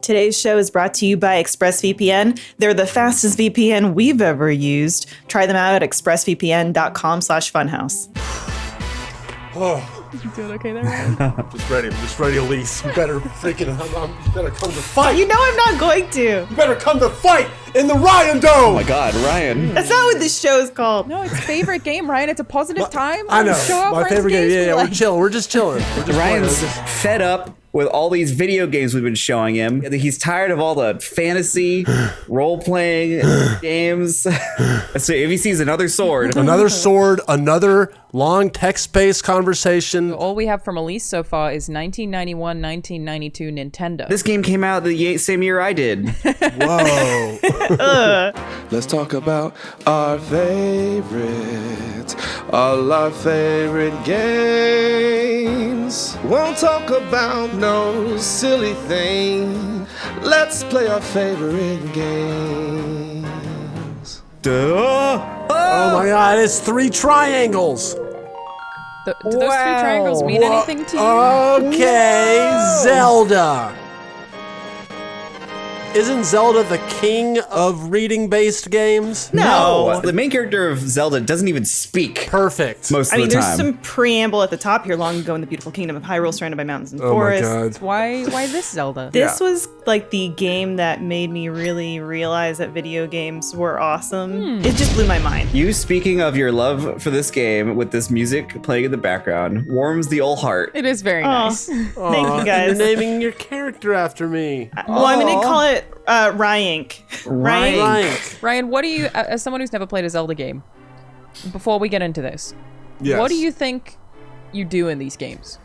Today's show is brought to you by ExpressVPN. They're the fastest VPN we've ever used. Try them out at expressvpn.com/funhaus. Oh. You doing okay there, Ryan? I'm just ready, Elyse. You better freaking, you better come to fight. You know I'm not going to. You better come to fight in the Ryan Dome. Oh my God, Ryan. That's not what this show is called. No, it's favorite game, Ryan. It's a positive time. I know. Show our My friends favorite game. games Yeah, we we're like. chilling. We're just chilling. Ryan's fed up with all these video games we've been showing him. He's tired of all the fantasy role-playing games. So if he sees another sword. Another long text-based conversation. All we have from Elyse so far is 1991, 1992 Nintendo. This game came out the same year I did. Whoa. Let's talk about our favorites, all our favorite games. Won't talk about no silly thing. Let's play our favorite games. Duh. Oh my God, it's 3 triangles. Do those 3 triangles mean anything to you? Okay, Zelda. Isn't Zelda the king of reading-based games? No. The main character of Zelda doesn't even speak. Perfect. Most of I mean, the there's time. some preamble at the top here. Long ago in the beautiful kingdom of Hyrule, surrounded by mountains and Oh my forests. God. Why this Zelda? This was like the game that made me really realize that video games were awesome. It just blew my mind. You speaking of your love for this game with this music playing in the background warms the old heart. It is very nice. Thank Aw, you guys. You're naming your character after me. Well, I'm going to call it Ryank. Ryank. Rank. Ryan, what do you, as someone who's never played a Zelda game, before we get into this, Yes. what do you think you do in these games?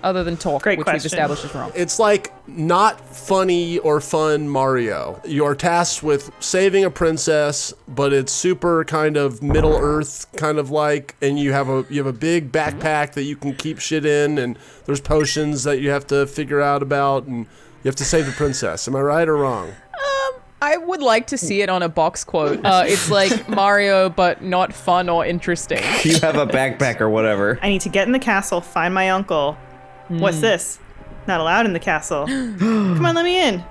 Other than talk, Great which question. we've established is wrong. It's like not funny or fun Mario. You are tasked with saving a princess, but it's super kind of Middle Earth kind of like, and you have a big backpack that you can keep shit in, and there's potions that you have to figure out about, and you have to save the princess. Am I right or wrong? I would like to see it on a box quote. It's like Mario, but not fun or interesting. You have a backpack or whatever. I need to get in the castle, find my uncle. What's this? Not allowed in the castle. Come on, let me in.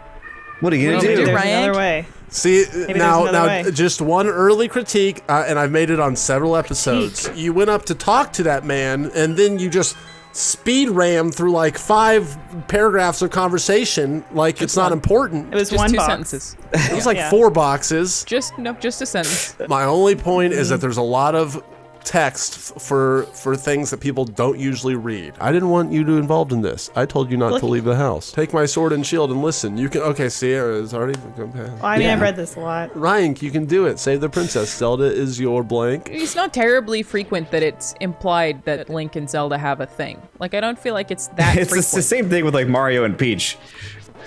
What are you Well, gonna we do? do There's Ryank? another way. See, there's now another way. just one early critique, and I've made it on several episodes. You went up to talk to that man, and then you just speed ram through like 5 paragraphs of conversation like it's not important. It was Just one 2 box. sentences. It was like Yeah. 4 boxes. Just a sentence. My only point is that there's a lot of text for things that people don't usually read. I didn't want you to be involved in this. I told you not to leave the house. Take my sword and shield and listen. You can, okay, see, it's already, Well, I mean, Yeah. I've read this a lot. Ryan, you can do it. Save the princess. Zelda is your blank. It's not terribly frequent that it's implied that Link and Zelda have a thing. Like, I don't feel like it's that It's frequent. the same thing with like Mario and Peach.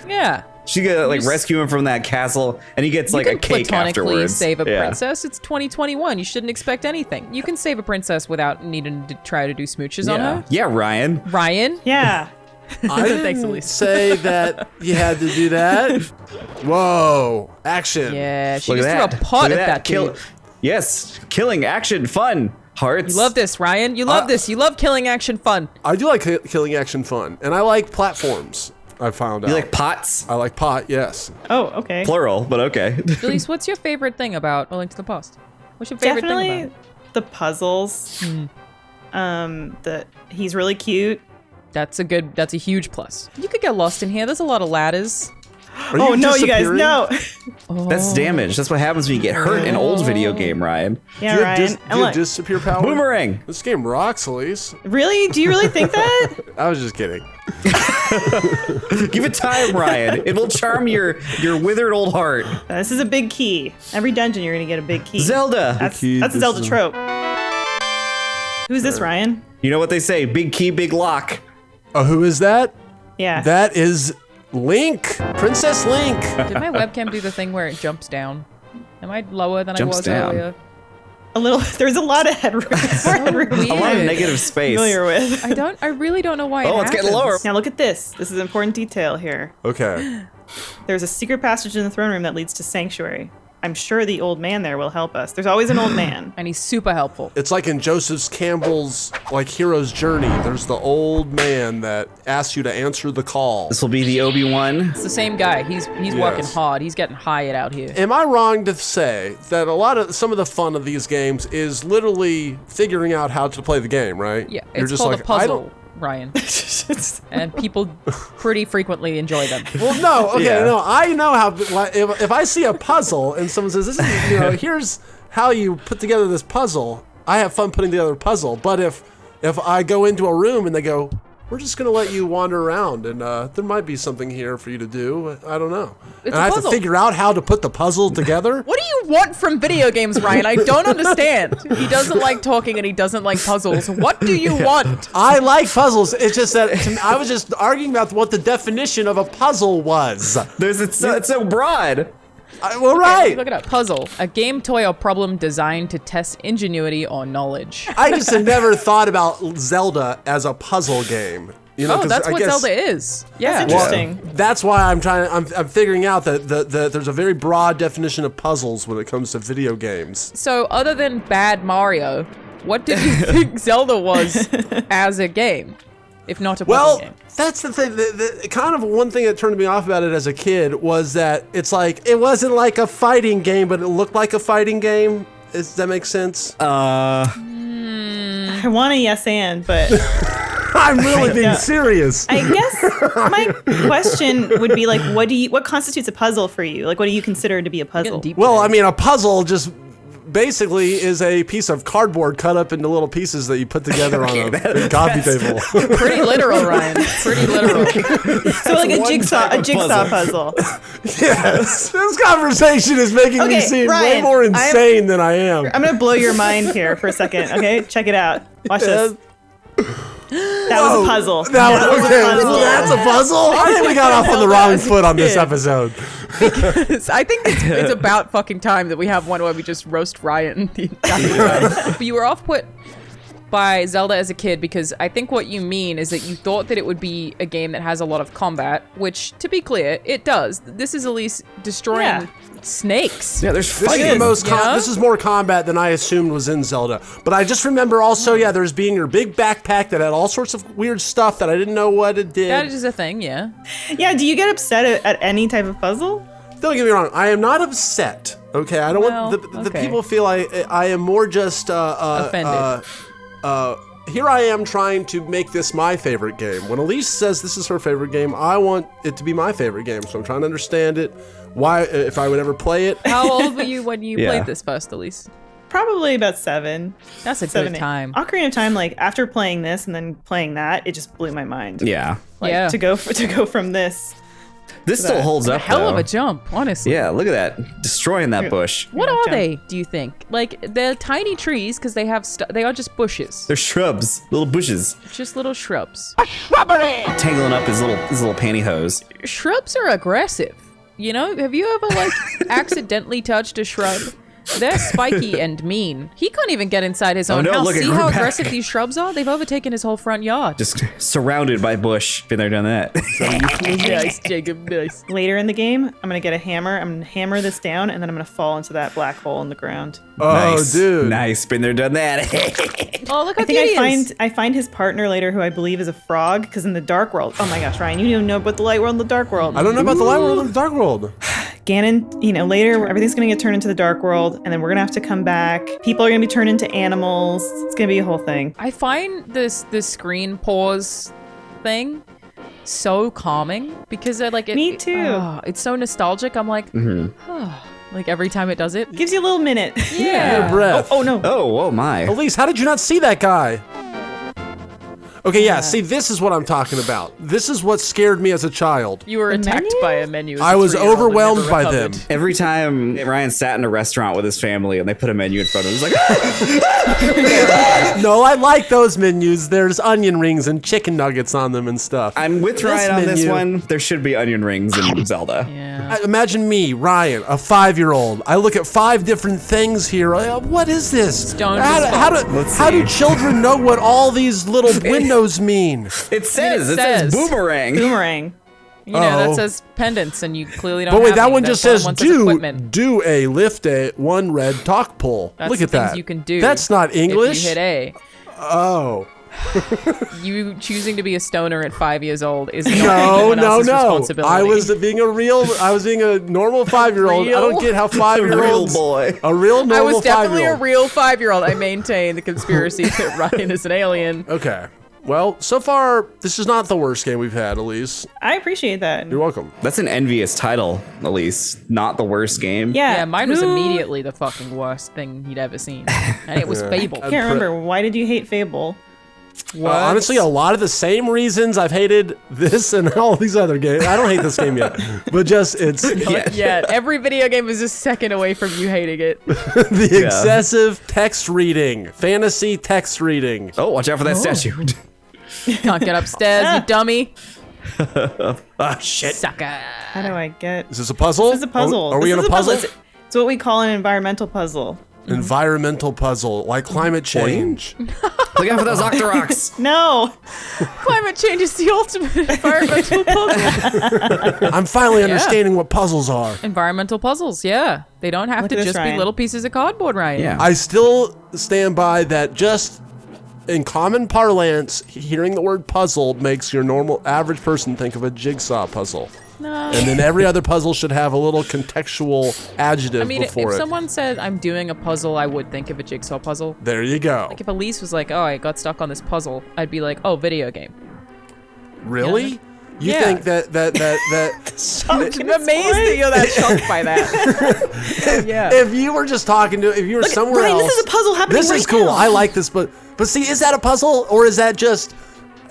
Yeah. She gotta like You s- rescue him from that castle, and he gets like you a can cake platonically afterwards. save a Yeah. princess. It's 2021. You shouldn't expect anything. You can save a princess without needing to try to do smooches on Yeah. her. Yeah, Ryan. Ryan? Yeah. I Thanks, didn't Elyse. say that you had to do that. Whoa. Action. Yeah, she Look just at threw that. a pot Look at that Kill. dude. Yes, killing, action, fun, hearts. You love this, Ryan. You love this. You love killing action fun. I do like killing action fun, and I like platforms. I found out. You like pots? I like pot, yes. Oh, okay. Plural, but okay. Elyse, what's your favorite thing about A Link to the Past? What's your favorite thing Definitely about it? the puzzles. That he's really cute. That's a huge plus. You could get lost in here. There's a lot of ladders. Are Oh no, you guys, disappearing? no. That's damage. That's what happens when you get hurt in old video game, Ryan. Yeah, Do you have, Ryan. do And you have look, disappear power? Boomerang. This game rocks, Elyse. really? Do you really think that? I was just kidding. Give it time, Ryan. It will charm your withered old heart. This is a big key. Every dungeon, you're gonna get a big key. Zelda. That's key, a this Zelda is- trope. Who's this, Ryan? You know what they say? Big key, big lock. Oh, who is that? Yeah. That is Link. Princess Link. Did my webcam do the thing where it jumps down? Am I lower than Jumps I was down. earlier? a little. There's a lot of headroom. Weird. A lot of negative space. Familiar with. I really don't know why. Oh, it it's getting happens. lower. Now look at this. This is important detail here. Okay. There's a secret passage in the throne room that leads to Sanctuary. I'm sure the old man there will help us. There's always an old man. And he's super helpful. It's like in Joseph Campbell's hero's journey. There's the old man that asks you to answer the call. This will be the Obi-Wan. It's the same guy. He's working hard. He's getting hired out here. Am I wrong to say that some of the fun of these games is literally figuring out how to play the game, right? Yeah, You're it's just called like, a puzzle, Ryan. And people pretty frequently enjoy them. Well, no, okay, Yeah. no, I know how. If I see a puzzle and someone says, "This is, here's how you put together this puzzle," I have fun putting together a puzzle. But if I go into a room and they go, "We're just gonna let you wander around, and there might be something here for you to do," I don't know, and a I have to puzzle. figure out how to put the puzzle together. What do you want from video games, Ryan? I don't understand. He doesn't like talking and he doesn't like puzzles. What do you want? I like puzzles. It's just that I was just arguing about what the definition of a puzzle was. It's so broad. Right. Look it up. Puzzle. A game, toy, or problem designed to test ingenuity or knowledge. I just have never thought about Zelda as a puzzle game. You know, Oh, 'cause that's I what guess- Zelda is. Yeah. That's interesting. That's why I'm figuring out that there's a very broad definition of puzzles when it comes to video games. So, other than bad Mario, what did you think Zelda was as a game, if not a puzzle Well, game? that's the thing. The kind of one thing that turned me off about it as a kid was that it's like it wasn't like a fighting game, but it looked like a fighting game. Does that make sense? I want a yes and, but I'm really being Yeah. serious. I guess my question would be like, what constitutes a puzzle for you? Like, what do you consider to be a Getting puzzle? deep Well, today. I mean, a puzzle just basically is a piece of cardboard cut up into little pieces that you put together on a big coffee table. Pretty literal, Ryan. Pretty literal. So like a one jigsaw, type of puzzle. Yes, this conversation is making me Okay, seem way Ryan, more insane than I am. I'm gonna blow your mind here for a second. Okay, check it out. Watch this. That was a puzzle. That was, a okay, puzzle. that's a puzzle? I think we got off on the wrong foot on this episode. I think it's about fucking time that we have one where we just roast Ryan the entire time. But you were off put by Zelda as a kid because I think what you mean is that you thought that it would be a game that has a lot of combat, which, to be clear, it does. This is Elyse destroying Yeah. snakes. Yeah, there's This is, fighting. the most Yeah. this is more combat than I assumed was in Zelda. But I just remember also, there's being your big backpack that had all sorts of weird stuff that I didn't know what it did. That is a thing, yeah. Yeah, do you get upset at any type of puzzle? Don't get me wrong, I am not upset. Okay, I don't want the okay. people feel I am more just Offended. Here I am trying to make this my favorite game. When Elyse says this is her favorite game, I want it to be my favorite game. So I'm trying to understand it. Why, if I would ever play it. How old were you when you Yeah. played this first, Elyse? Probably about 7. That's a 7, good 8. time. Ocarina of Time, like after playing this and then playing that, it just blew my mind. Yeah. Like, Yeah. to go from this. This still holds up, Hell of though. a jump, honestly. Yeah, look at that. Destroying that bush. What Yeah, are jump. they, do you think? Like, they're tiny trees because they have they are just bushes. They're shrubs, little bushes, Just little shrubs. tangling up his little pantyhose. Shrubs are aggressive. You know, have you ever like accidentally touched a shrub? They're spiky and mean. He can't even get inside his own no, house. look at See how Rebecca. aggressive these shrubs are? They've overtaken his whole front yard. Just surrounded by bush. Been there, done that. Nice, Jacob, nice. Later in the game, I'm gonna get a hammer. I'm gonna hammer this down, and then I'm gonna fall into that black hole in the ground. Oh, Nice. dude. Nice. Been there, done that. Oh, look how I think cute he is. I find his partner later, who I believe is a frog, because in the Dark World. Oh my gosh, Ryan, you don't know about the Light World and the Dark World. I don't know about the light world and the dark world. Ganon, later everything's gonna get turned into the Dark World, and then we're gonna have to come back. People are gonna be turned into animals. It's gonna be a whole thing. I find this screen pause thing so calming because they're like Me too. it's so nostalgic. I'm like, like every time it does it. Gives you a little minute. Yeah. Breath. Oh no. Oh my. Elyse, how did you not see that guy? Okay, yeah, see, this is what I'm talking about. This is what scared me as a child. You were attacked menu? by a menu. as I a was 3-year-old and overwhelmed never by recovered. them. Every time Ryan sat in a restaurant with his family and they put a menu in front of him, he was like, No, I like those menus. There's onion rings and chicken nuggets on them and stuff. I'm with This Ryan on this menu- one. There should be onion rings in Zelda. Yeah. Imagine me, Ryan, a 5-year-old. I look at 5 different things here. What is this? Stoned How, as how, fuck. do, Let's how do see. children know what all these little windows mean? It says says. boomerang. Boomerang. You know, that says pendants, and you clearly don't But wait, have that any. one That just says one says equipment. do a lift a one red talk pull. That's Look the at that. things you can do. That's not English. If you hit A. Oh. You choosing to be a stoner at 5 years old is not No, anyone no, else's no. responsibility. I was being a normal 5-year-old. I don't get how 5-year-olds. Real boy. A real normal I was definitely a 5-year-old. real 5-year-old. I maintain the conspiracy that Ryan is an alien. Okay. Well, so far, this is not the worst game we've had, Elyse. I appreciate that. You're welcome. That's an envious title, Elyse. Not the worst game. Yeah, mine was who- immediately the fucking worst thing he'd ever seen. And it was Fable. I can't remember. Why did you hate Fable? Honestly, a lot of the same reasons I've hated this and all these other games. I don't hate this game yet, but just it's Yeah, every video game is a second away from you hating it. the excessive text reading, fantasy text reading. Oh, watch out for that statue. Can't get upstairs, you dummy. Ah, shit. Sucker. How do I get? Is this a puzzle? This is a puzzle. Are we This in is a puzzle? It's what we call an environmental puzzle. Environmental puzzle, like climate change. Look out for those Octoroks. No. Climate change is the ultimate environmental puzzle. I'm finally understanding what puzzles are. Environmental puzzles, yeah. They don't have Look to at this, just be Ryan. little pieces of cardboard, Ryan. Yeah. I still stand by that. Just in common parlance, hearing the word puzzle makes your normal average person think of a jigsaw puzzle. No. And then every other puzzle should have a little contextual adjective I mean, before if it. someone said I'm doing a puzzle, I would think of a jigsaw puzzle. There you go. Like if Elyse was like, oh, I got stuck on this puzzle, I'd be like, oh, video game. Really? You Yeah. think that I'm amazed that you're that shocked by that. Yeah. if you were just talking to, if you were somewhere Ryan, else, this is a puzzle happening this is right cool. now. I like this, but see, is that a puzzle or is that just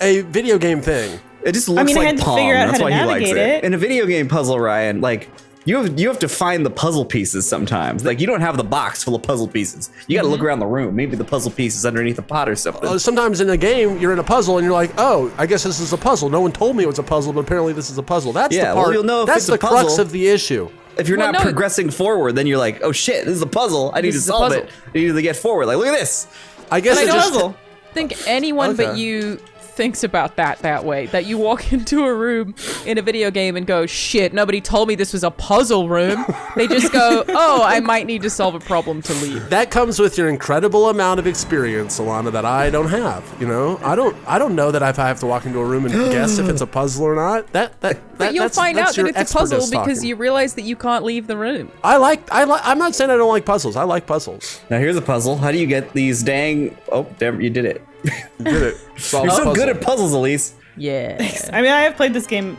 a video game thing? It just looks mean, I like had to Pong. figure out That's how to why he likes navigate it. it. In a video game puzzle, Ryan, like you have to find the puzzle pieces sometimes. Like you don't have the box full of puzzle pieces. You got to look around the room. Maybe the puzzle piece is underneath a pot or something. Sometimes in a game, you're in a puzzle and you're like, oh, I guess this is a puzzle. No one told me it was a puzzle, but apparently this is a puzzle. That's Yeah, the well, part. you'll know if that's it's a the crux puzzle. of the issue. If you're Well, not no, progressing forward, then you're like, oh shit, this is a puzzle. I need This to is a solve puzzle. it. I need to get forward. Like, look at this. I guess But I it don't just. puzzle. think anyone but Okay. you thinks about that way. That you walk into a room in a video game and go, shit, nobody told me this was a puzzle room. They just go, oh, I might need to solve a problem to leave. That comes with your incredible amount of experience, Alana, that I don't have. You know, I don't know that if I have to walk into a room and guess if it's a puzzle or not. But you'll find out that it's a puzzle because you realize that you can't leave the room. I'm not saying I don't like puzzles. I like puzzles. Now here's a puzzle. How do you get these dang? Oh, damn, you did it. You did it. Solve You're the so puzzle. good at puzzles, Elyse. Yeah. I mean, I have played this game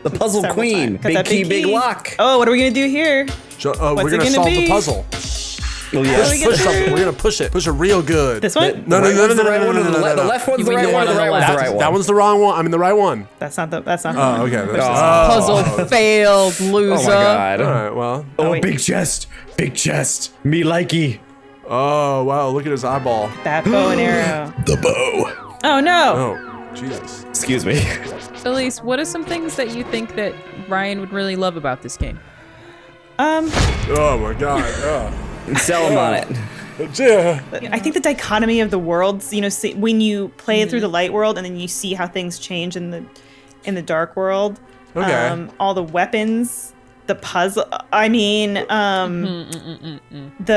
The puzzle several queen. times. Got Big that key, big lock. Oh, what are we gonna do here? We're What's it gonna gonna solve the be? puzzle. Oh, How do we yes. get Push through? something. We're gonna push it. Push it real good. This one? No, The right one's the right no, one, no, or no, the no, le- no. the left one's the You right mean one, the or the right one on one's the the left? right one. That one's the wrong one. I mean the right one. That's not the. Oh, okay. Puzzle failed, loser. Oh my god. All right. Well. Oh, wait. big chest. Big chest. Me likey. Oh wow! Look at his eyeball. That bow and arrow. The bow. Oh no! Oh, Jesus. Excuse me. Elise, what are some things that you think that Ryan would really love about this game? Oh my God. Oh. Sell him on it. Yeah. I think the dichotomy of the worlds. You know, see, when you play through the light world and then you see how things change in the dark world. Okay. All the weapons, the puzzle. I mean, the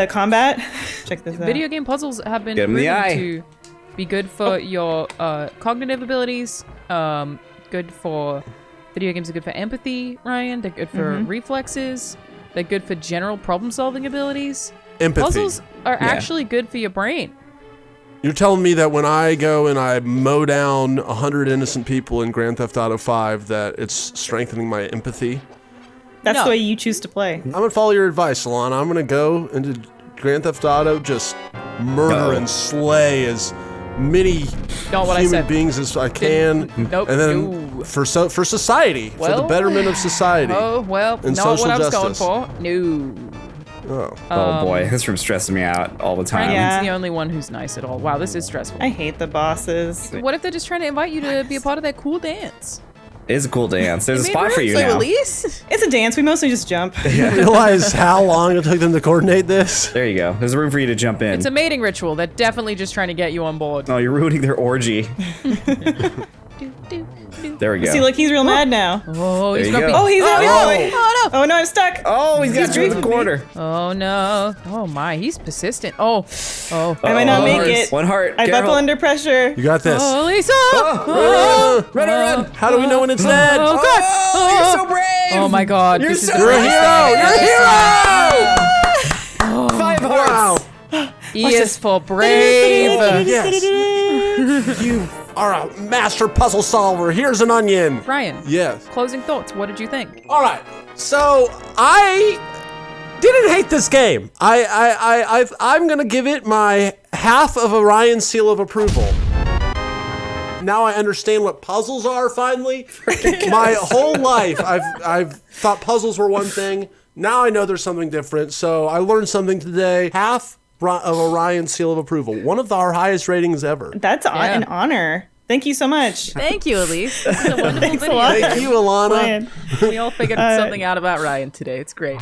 combat. Check this out. Video game puzzles have been Get 'em in the proven eye. to be good for your cognitive abilities. Good for video games are good for empathy, Ryan. They're good for reflexes. They're good for general problem-solving abilities. Empathy. Puzzles are actually good for your brain. You're telling me that when I go and I mow down 100 innocent people in Grand Theft Auto 5, that it's strengthening my empathy? That's No. the way you choose to play. I'm gonna follow your advice, Alana. I'm gonna go into Grand Theft Auto, just murder and slay as many Not what I human said. beings as I can, Nope. and then No. for society, for the Well, betterment of society. Oh, well, And not what social I was justice. going for. No. Oh. Oh boy, this room's stressing me out all the time. Ryan's Yeah. the only one who's nice at all. Wow, this is stressful. I hate the bosses. What if they're just trying to invite you to be a part of that cool dance? It is a cool dance. There's a Made spot for room you now. Elise? It's a dance. We mostly just jump. You realize how long it took them to coordinate this? There you go. There's room for you to jump in. It's a mating ritual. They're definitely just trying to get you on board. Oh, you're ruining their orgy. Do, do, There we go. See, look, he's real mad now. Oh, he's There you grumpy. go. Oh, he's out. Oh, no. Oh no, I'm stuck. Oh, he's got you in the corner. Oh, no. Oh, my. He's persistent. Oh. I might not One make heart. it. One heart. I Careful. buckle under pressure. You got this. Oh, Lisa. Run. How do we know when it's dead? Oh, God. Oh, you're so brave. Oh, my God. You're This is so the You're a greatest hero! You're a hero! 5 Wow. hearts. E is for brave. Yes. You are a master puzzle solver. Here's an onion. Ryan, Yes. closing thoughts. What did you think? All right. So I didn't hate this game. I'm gonna give it my half of a Ryan seal of approval. Now I understand what puzzles are. Finally, my whole life I've thought puzzles were one thing. Now I know there's something different. So I learned something today. Half of a Ryan seal of approval. One of our highest ratings ever. That's an honor. Thank you so much. Thank you, Elyse. This is a wonderful Thanks a video. lot. Thank you, Alana. Ryan. We all figured something out about Ryan today. It's great.